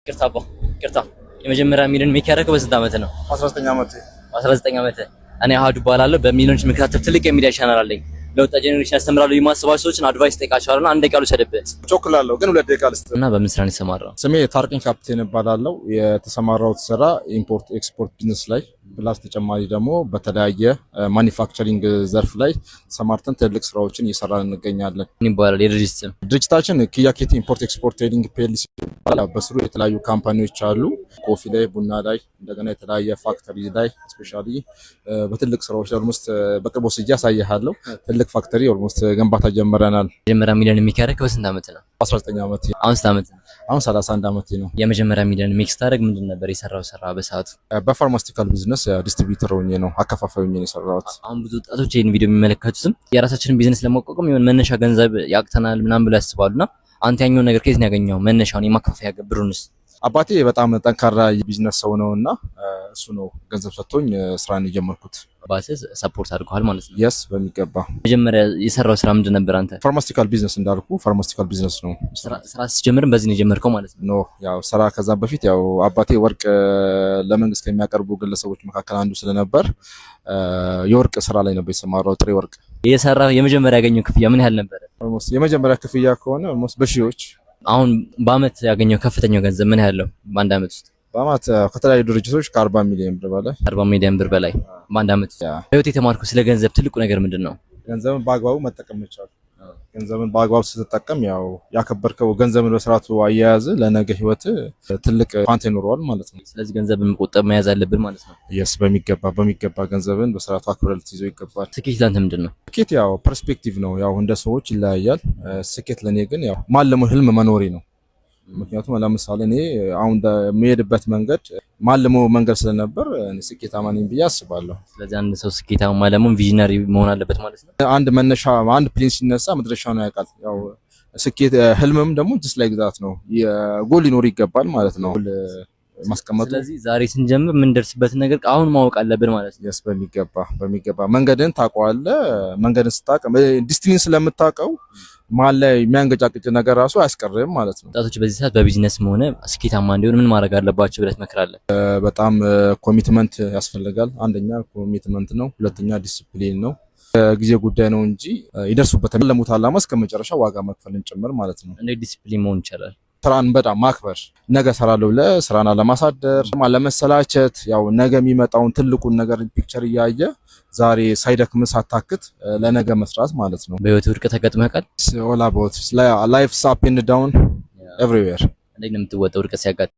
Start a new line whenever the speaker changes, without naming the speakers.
ቅርታባ ቅርታ የመጀመሪያ ሚሊዮን ሜክ ያደረገው በስንት ዓመት ነው?
19 ዓመት
19 ዓመት። እኔ አሃዱ እባላለሁ። በሚሊዮኖች መከታተል ትልቅ የሚዲያ ቻናል አለኝ። ለወጣት ጄኔሬሽን ያስተምራሉ የማስባቸው ሰዎችን አድቫይስ ጠይቃቸዋለሁ። አንድ ደቂቃ ልውሰድበት።
ቾክላለሁ ግን 2 ደቂቃ ልስጥ
እና በምን ስራ ነው የተሰማራው?
ስሜ ታርቂን ካፕቴን እባላለሁ። የተሰማራሁት ስራ ኢምፖርት ኤክስፖርት ቢዝነስ ላይ ፕላስ ተጨማሪ ደግሞ በተለያየ ማኒፋክቸሪንግ ዘርፍ ላይ ተሰማርተን ትልቅ ስራዎችን እየሰራን እንገኛለን።
ምን ይባላል የድርጅት ስም?
ድርጅታችን ኪያኬቲ ኢምፖርት ኤክስፖርት ትሬዲንግ ፒኤልሲ ይባላል። በስሩ የተለያዩ ካምፓኒዎች አሉ። ኮፊ ላይ፣ ቡና ላይ፣ እንደገና የተለያየ ፋክተሪ ላይ ስፔሻሊ በትልቅ ስራዎች ላይ ኦልሞስት በቅርቡ ስጅ ያሳያለሁ። ትልቅ ፋክተሪ ኦልሞስት ግንባታ ጀምረናል።
የመጀመሪያ ሚሊዮን የሚያደርግ በስንት ዓመት ነው?
19 ዓመት።
አሁን ስንት ዓመት ነው?
አሁን 31 ዓመት ነው።
የመጀመሪያ ሚሊዮን ሜክ ስታደርግ ምንድን ነበር የሰራው ስራ በሰዓቱ?
በፋርማስቲካል ቢዝነስ ዲስትሪቢዩተር ሆኜ ነው አከፋፋይ ሆኜ ነው የሰራሁት።
አሁን ብዙ ወጣቶች ይሄን ቪዲዮ የሚመለከቱትም የራሳችንን ቢዝነስ ለማቋቋም የሆነ መነሻ ገንዘብ ያቅተናል ምናምን ብለው ያስባሉና አንተ ያኛው ነገር ከየት ነው ያገኘው መነሻውን የማከፋፈያ ብሩንስ?
አባቴ በጣም ጠንካራ የቢዝነስ ሰው ነውና እሱ ነው ገንዘብ ሰጥቶኝ ስራን የጀመርኩት።
አባቴ ሰፖርት አድርገዋል ማለት ነው?
የስ በሚገባ።
መጀመሪያ የሰራው ስራ ምንድን ነበር አንተ?
ፋርማስቲካል ቢዝነስ እንዳልኩ ፋርማስቲካል ቢዝነስ ነው።
ስራ ሲጀምርም በዚህ ነው የጀመርከው ማለት ነው?
ኖ ያው ስራ ከዛ በፊት ያው አባቴ ወርቅ ለመንግስት ከሚያቀርቡ ግለሰቦች መካከል አንዱ ስለነበር የወርቅ ስራ ላይ ነበር የተሰማራው። ጥሬ ወርቅ
የሰራ የመጀመሪያ ያገኘው ክፍያ ምን ያህል ነበር?
ኦልሞስት የመጀመሪያ ክፍያ ከሆነ ኦልሞስት በሺዎች።
አሁን በአመት ያገኘው ከፍተኛው ገንዘብ ምን ያህል ነው በአንድ አመት ውስጥ?
በአመት ከተለያዩ ድርጅቶች ከ40 ሚሊዮን ብር በላይ
40 ሚሊዮን ብር በላይ በአንድ አመት ውስጥ። ህይወት የተማርኩ ስለ ገንዘብ ትልቁ ነገር ምንድን ነው?
ገንዘብን በአግባቡ መጠቀም መቻል። ገንዘብን በአግባቡ ስትጠቀም ያው ያከበርከው ገንዘብን በስርዓቱ አያያዝ ለነገ ህይወት ትልቅ ፋንታ ይኖረዋል ማለት ነው።
ስለዚህ ገንዘብን መቆጠብ መያዝ አለብን ማለት ነው።
የስ በሚገባ ገንዘብን በስርዓቱ አክብረህ ልትይዘው ይገባል።
ስኬት ላንተ ምንድን ነው?
ስኬት ያው ፐርስፔክቲቭ ነው። ያው እንደ ሰዎች ይለያያል። ስኬት ለኔ ግን ያው ማለሙ ህልም መኖሬ ነው። ምክንያቱም ለምሳሌ እኔ አሁን የሚሄድበት መንገድ ማለሙ መንገድ ስለነበር ስኬታማ ነኝ ብዬ አስባለሁ።
ስለዚህ አንድ ሰው ስኬታማ ለመሆን ቪዥነሪ መሆን አለበት ማለት ነው።
አንድ መነሻ አንድ ፕሌን ሲነሳ መድረሻውን ያውቃል። ያው ስኬት ህልምም ደግሞ ጅስ ላይ ግዛት ነው። ጎል ሊኖር ይገባል ማለት ነው ማስቀመጡ።
ስለዚህ ዛሬ ስንጀምር የምንደርስበትን ነገር አሁን ማወቅ አለብን ማለት ነው።
የስ በሚገባ መንገድን ታውቀዋለህ። መንገድን ስታውቅ ዲስቲኒን ስለምታውቀው መሀል ላይ የሚያንገጫቅጭ ነገር ራሱ አያስቀርም ማለት ነው።
ወጣቶች በዚህ ሰዓት በቢዝነስም ሆነ ስኬታማ እንዲሆን ምን ማድረግ አለባቸው ብለህ ትመክራለህ?
በጣም ኮሚትመንት ያስፈልጋል። አንደኛ ኮሚትመንት ነው። ሁለተኛ ዲሲፕሊን ነው። ጊዜ ጉዳይ ነው እንጂ ይደርሱበታል። ለሙት አላማ እስከ መጨረሻ ዋጋ መክፈልን ጭምር ማለት ነው።
እንዴት ዲሲፕሊን መሆን ይቻላል?
ስራን በጣም ማክበር፣ ነገ ሰራለሁ ብለህ ስራን አለማሳደር፣ አለመሰላቸት። ያው ነገ የሚመጣውን ትልቁን ነገር ፒክቸር እያየ ዛሬ ሳይደክም ሳታክት ለነገ መስራት ማለት ነው።
በህይወት ውድቀት ተገጥመህ ያውቃል?
ኦል አባውት ላይፍስ አፕ ኤንድ ዳውን ኤቭሪዌር።
እንዴት ነው የምትወጣው ውድቀት ሲያጋጥም?